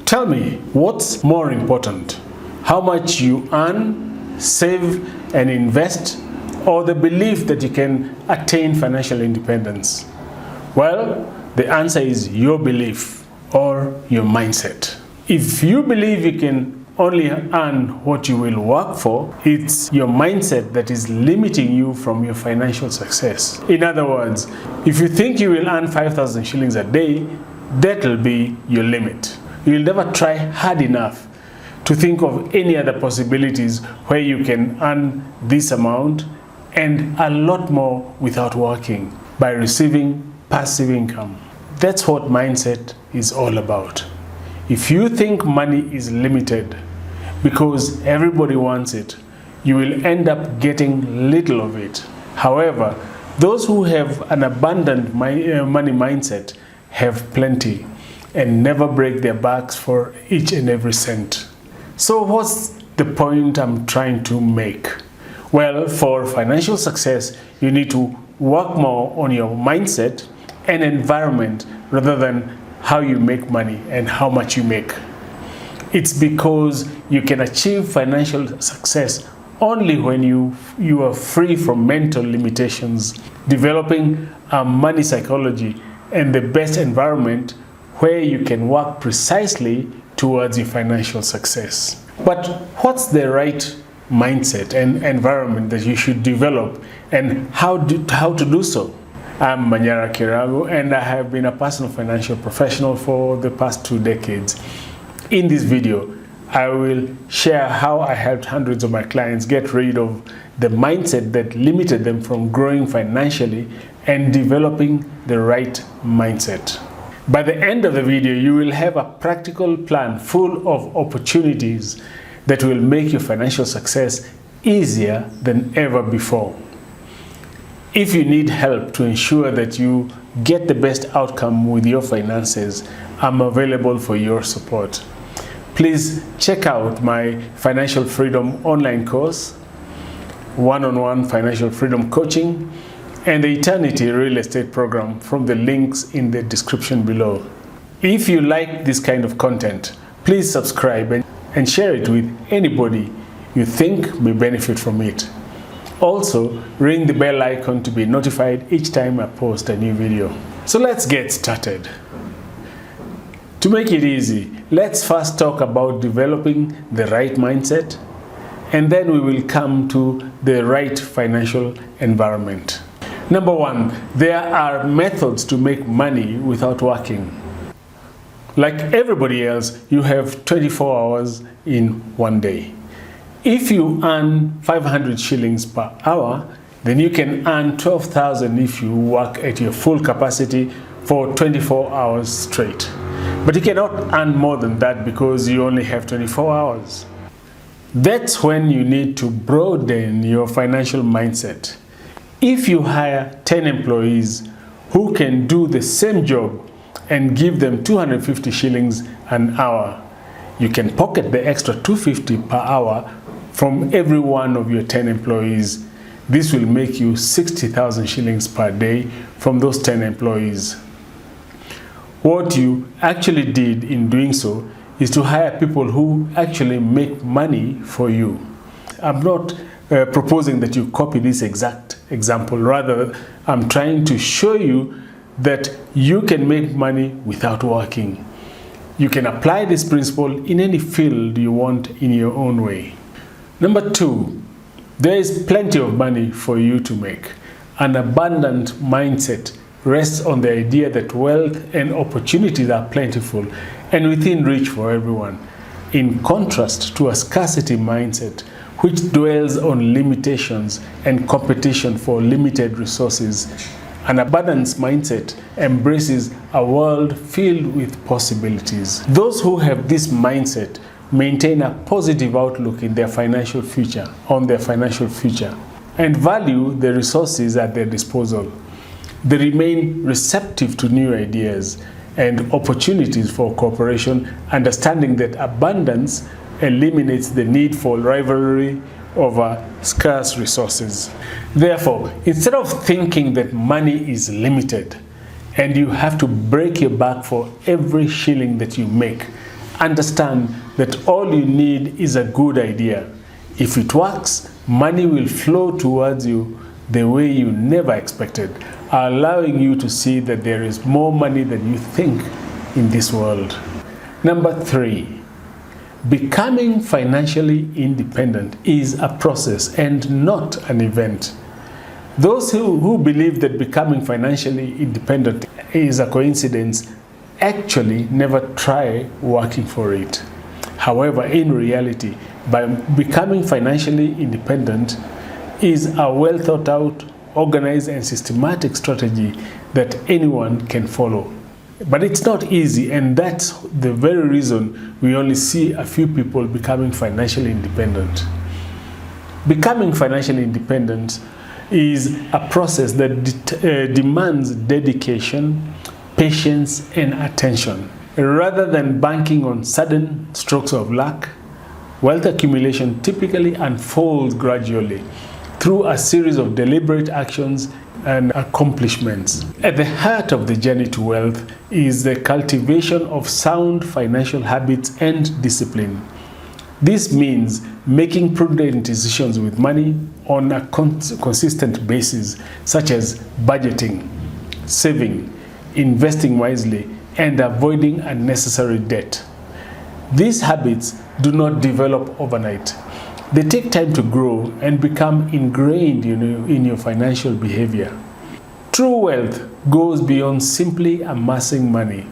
Tell me, what's more important? How much you earn, save, and invest, or the belief that you can attain financial independence? Well, the answer is your belief or your mindset. If you believe you can only earn what you will work for, it's your mindset that is limiting you from your financial success. In other words, if you think you will earn 5,000 shillings a day, that will be your limit. You'll never try hard enough to think of any other possibilities where you can earn this amount and a lot more without working by receiving passive income. That's what mindset is all about. If you think money is limited because everybody wants it, you will end up getting little of it. However, those who have an abundant money mindset have plenty and never break their backs for each and every cent. So what's the point I'm trying to make? Well, for financial success, you need to work more on your mindset and environment rather than how you make money and how much you make. It's because you can achieve financial success only when you are free from mental limitations, developing a money psychology and the best environment where you can work precisely towards your financial success. But what's the right mindset and environment that you should develop, and how to do so? I'm Manyara Kirago, and I have been a personal financial professional for the past 2 decades. In this video, I will share how I helped hundreds of my clients get rid of the mindset that limited them from growing financially and developing the right mindset. By the end of the video, you will have a practical plan full of opportunities that will make your financial success easier than ever before. If you need help to ensure that you get the best outcome with your finances, I'm available for your support. Please check out my Financial Freedom online course, one-on-one financial freedom coaching, and the Eternity Real Estate Program from the links in the description below. If you like this kind of content, please subscribe and share it with anybody you think may benefit from it. Also, ring the bell icon to be notified each time I post a new video. So let's get started. To make it easy, let's first talk about developing the right mindset, and then we will come to the right financial environment. Number 1, there are methods to make money without working. Like everybody else, you have 24 hours in one day. If you earn 500 shillings per hour, then you can earn 12,000 if you work at your full capacity for 24 hours straight. But you cannot earn more than that because you only have 24 hours. That's when you need to broaden your financial mindset. If you hire 10 employees who can do the same job and give them 250 shillings an hour, you can pocket the extra 250 per hour from every one of your 10 employees. This will make you 60,000 shillings per day from those 10 employees. What you actually did in doing so is to hire people who actually make money for you. I'm not proposing that you copy this exact example. Rather, I'm trying to show you that you can make money without working. You can apply this principle in any field you want in your own way. Number 2, there is plenty of money for you to make. An abundant mindset rests on the idea that wealth and opportunities are plentiful and within reach for everyone, in contrast to a scarcity mindset which dwells on limitations and competition for limited resources. An abundance mindset embraces a world filled with possibilities. Those who have this mindset maintain a positive outlook in their financial future, and value the resources at their disposal. They remain receptive to new ideas and opportunities for cooperation, understanding that abundance eliminates the need for rivalry over scarce resources. Therefore, instead of thinking that money is limited and you have to break your back for every shilling that you make, Understand that all you need is a good idea. If it works, money will flow towards you the way you never expected, allowing you to see that there is more money than you think in this world. Number 3, becoming financially independent is a process and not an event. Those who believe that becoming financially independent is a coincidence actually never try working for it. However, in reality, by becoming financially independent is a well thought out, organized and systematic strategy that anyone can follow. But it's not easy, and that's the very reason we only see a few people becoming financially independent. Becoming financially independent is a process that demands dedication, patience, and attention. Rather than banking on sudden strokes of luck, wealth accumulation typically unfolds gradually through a series of deliberate actions and accomplishments. At the heart of the journey to wealth is the cultivation of sound financial habits and discipline. This means making prudent decisions with money on a consistent basis, such as budgeting, saving, investing wisely, and avoiding unnecessary debt. These habits do not develop overnight. They take time to grow and become ingrained in your financial behavior. True wealth goes beyond simply amassing money.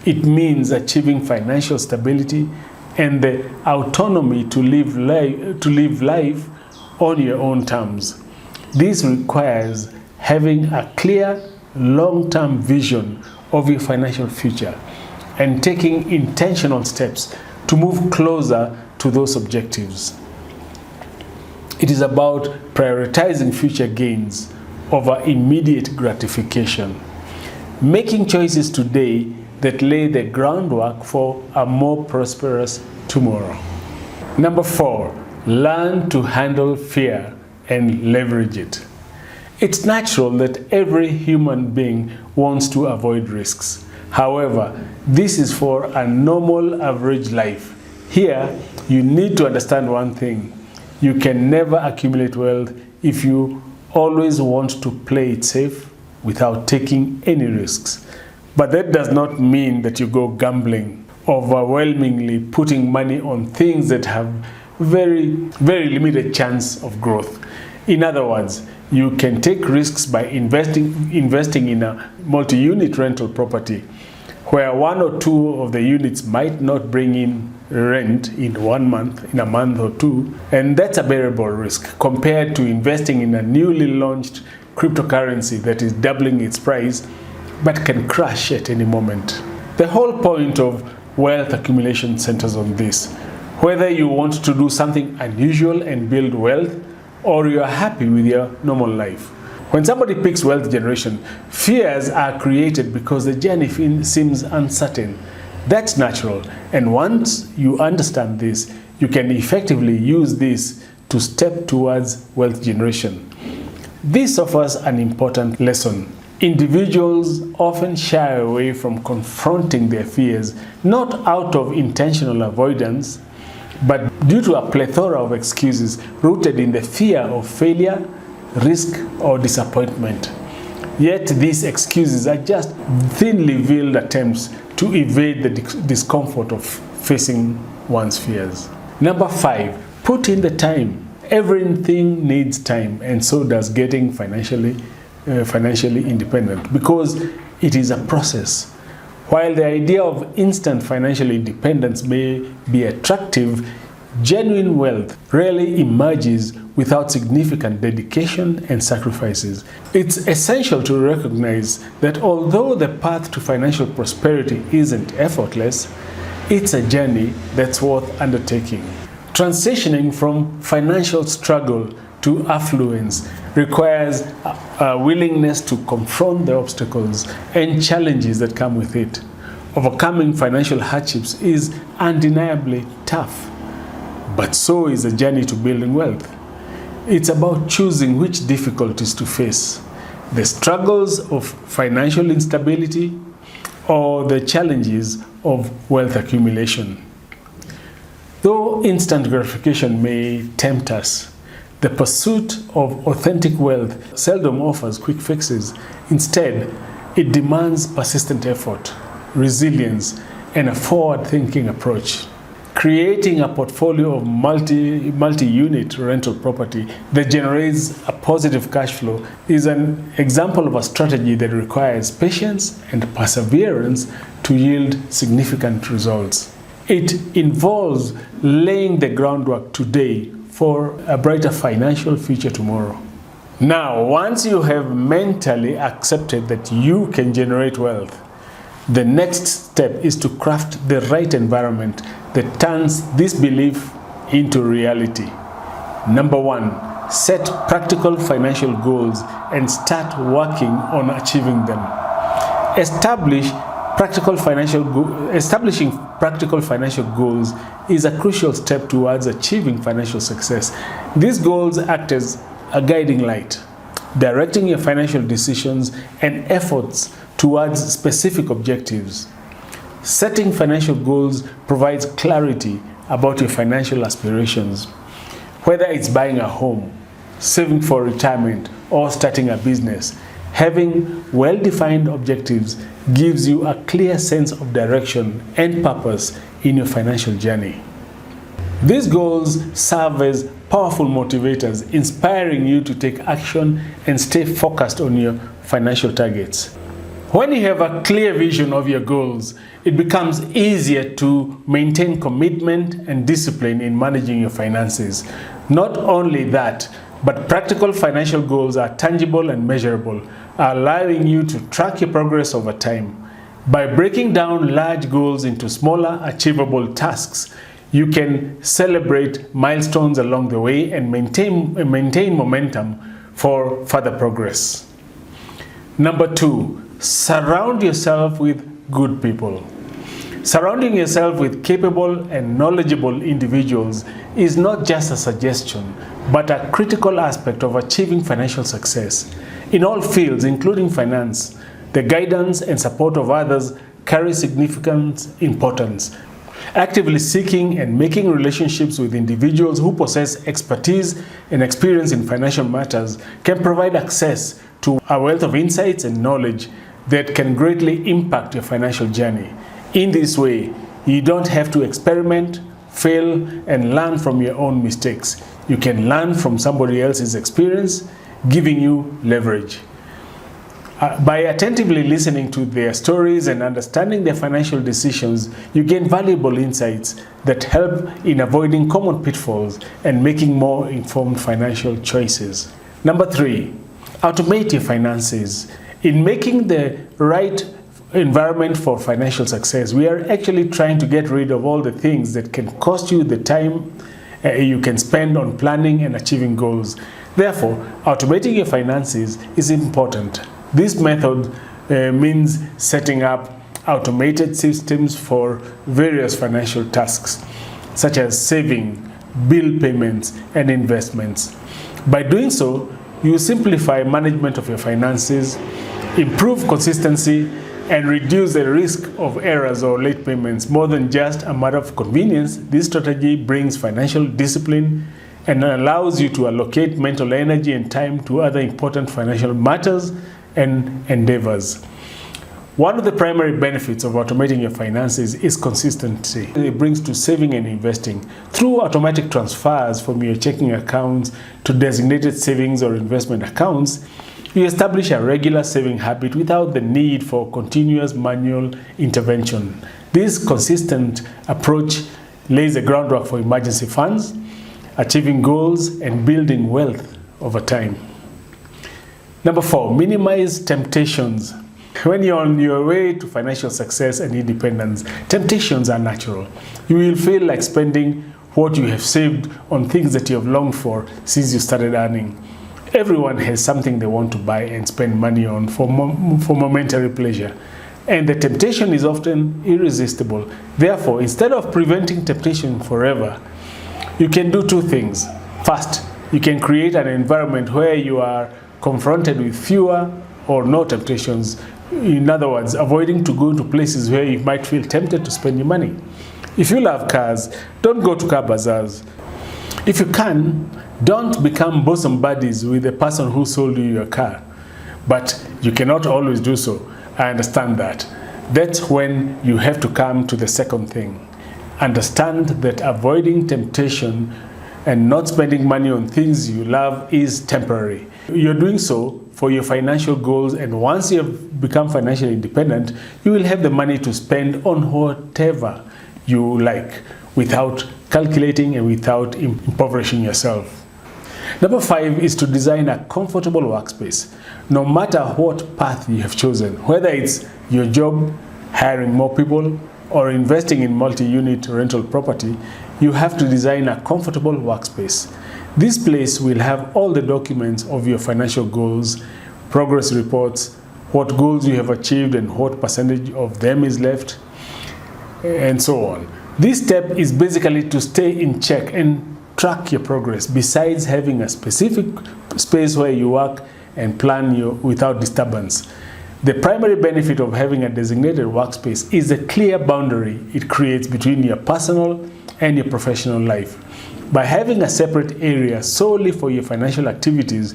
It means achieving financial stability and the autonomy to live life on your own terms. This requires having a clear, long-term vision of your financial future and taking intentional steps to move closer to those objectives. It is about prioritizing future gains over immediate gratification, making choices today that lay the groundwork for a more prosperous tomorrow. Number 4, learn to handle fear and leverage it. It's natural that every human being wants to avoid risks. However, this is for a normal average life. Here, you need to understand one thing. You can never accumulate wealth if you always want to play it safe without taking any risks. But that does not mean that you go gambling, overwhelmingly putting money on things that have very, very limited chance of growth. In other words, you can take risks by investing in a multi-unit rental property where 1 or 2 of the units might not bring in rent in a month or 2, and that's a bearable risk compared to investing in a newly launched cryptocurrency that is doubling its price but can crash at any moment. The whole point of wealth accumulation centers on this. Whether you want to do something unusual and build wealth, or you are happy with your normal life. When somebody picks wealth generation, fears are created because the journey seems uncertain. That's natural, and once you understand this, you can effectively use this to step towards wealth generation. This offers an important lesson. Individuals often shy away from confronting their fears, not out of intentional avoidance, but due to a plethora of excuses rooted in the fear of failure, risk, or disappointment. Yet these excuses are just thinly veiled attempts to evade the discomfort of facing one's fears. Number 5, put in the time. Everything needs time, and so does getting financially independent, because it is a process. While the idea of instant financial independence may be attractive, genuine wealth rarely emerges without significant dedication and sacrifices. It's essential to recognize that although the path to financial prosperity isn't effortless, it's a journey that's worth undertaking. Transitioning from financial struggle to affluence requires a willingness to confront the obstacles and challenges that come with it. Overcoming financial hardships is undeniably tough, but so is the journey to building wealth. It's about choosing which difficulties to face: the struggles of financial instability, or the challenges of wealth accumulation. Though instant gratification may tempt us, the pursuit of authentic wealth seldom offers quick fixes. Instead, it demands persistent effort, resilience, and a forward-thinking approach. Creating a portfolio of multi-unit rental property that generates a positive cash flow is an example of a strategy that requires patience and perseverance to yield significant results. It involves laying the groundwork today for a brighter financial future tomorrow. Now, once you have mentally accepted that you can generate wealth, the next step is to craft the right environment that turns this belief into reality. Number 1, set practical financial goals and start working on achieving them. Establishing practical financial goals is a crucial step towards achieving financial success. These goals act as a guiding light, directing your financial decisions and efforts towards specific objectives. Setting financial goals provides clarity about your financial aspirations. Whether it's buying a home, saving for retirement, or starting a business, having well-defined objectives gives you a clear sense of direction and purpose in your financial journey. These goals serve as powerful motivators, inspiring you to take action and stay focused on your financial targets. When you have a clear vision of your goals, it becomes easier to maintain commitment and discipline in managing your finances. Not only that, but practical financial goals are tangible and measurable, allowing you to track your progress over time. By breaking down large goals into smaller, achievable tasks, you can celebrate milestones along the way and maintain momentum for further progress. Number 2, surround yourself with good people. Surrounding yourself with capable and knowledgeable individuals is not just a suggestion, but a critical aspect of achieving financial success. In all fields, including finance, the guidance and support of others carry significant importance. Actively seeking and making relationships with individuals who possess expertise and experience in financial matters can provide access to a wealth of insights and knowledge that can greatly impact your financial journey. In this way, you don't have to experiment, fail, and learn from your own mistakes. You can learn from somebody else's experience, giving you leverage. By attentively listening to their stories and understanding their financial decisions, you gain valuable insights that help in avoiding common pitfalls and making more informed financial choices. Number 3, automate your finances. In making the right environment for financial success, we are actually trying to get rid of all the things that can cost you the time you can spend on planning and achieving goals. Therefore, automating your finances is important. This method means setting up automated systems for various financial tasks, such as saving, bill payments, and investments. By doing so, you simplify management of your finances, improve consistency, and reduce the risk of errors or late payments. More than just a matter of convenience, this strategy brings financial discipline and allows you to allocate mental energy and time to other important financial matters and endeavors. One of the primary benefits of automating your finances is consistency. It brings to saving and investing. Through automatic transfers from your checking accounts to designated savings or investment accounts, you establish a regular saving habit without the need for continuous manual intervention. This consistent approach lays the groundwork for emergency funds, achieving goals, and building wealth over time. Number 4, minimize temptations. When you're on your way to financial success and independence, temptations are natural. You will feel like spending what you have saved on things that you have longed for since you started earning. Everyone has something they want to buy and spend money on for momentary pleasure, and the temptation is often irresistible. Therefore, instead of preventing temptation forever, you can do 2 things. First, you can create an environment where you are confronted with fewer or no temptations In other words, avoiding to go to places where you might feel tempted to spend your money. If you love cars, don't go to car bazaars. If you can, don't become bosom buddies with the person who sold you your car. But you cannot always do so. I understand that. That's when you have to come to the second thing. Understand that avoiding temptation and not spending money on things you love is temporary. You're doing so for your financial goals, and once you have become financially independent, you will have the money to spend on whatever you like without calculating and without impoverishing yourself. Number 5 is to design a comfortable workspace. No matter what path you have chosen, whether it's your job, hiring more people, or investing in multi-unit rental property, you have to design a comfortable workspace. This place will have all the documents of your financial goals, progress reports, what goals you have achieved and what percentage of them is left, and so on. This step is basically to stay in check and track your progress, besides having a specific space where you work and plan without disturbance. The primary benefit of having a designated workspace is the clear boundary it creates between your personal and your professional life. By having a separate area solely for your financial activities,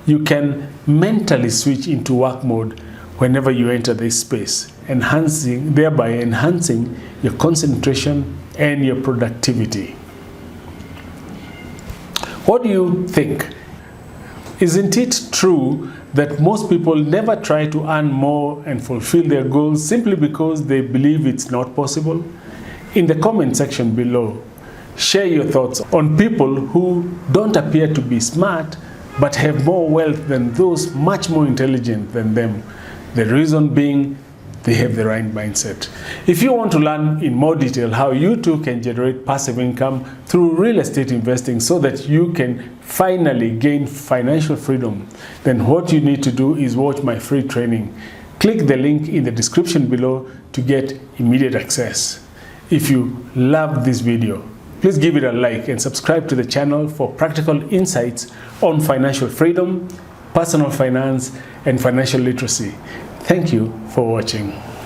you can mentally switch into work mode whenever you enter this space, thereby enhancing your concentration and your productivity. What do you think? Isn't it true that most people never try to earn more and fulfill their goals simply because they believe it's not possible? In the comment section below, share your thoughts on people who don't appear to be smart but have more wealth than those much more intelligent than them. The reason being, they have the right mindset. If you want to learn in more detail how you too can generate passive income through real estate investing so that you can finally gain financial freedom, then what you need to do is watch my free training. Click the link in the description below to get immediate access. If you loved this video, please give it a like and subscribe to the channel for practical insights on financial freedom, personal finance, and financial literacy. Thank you for watching.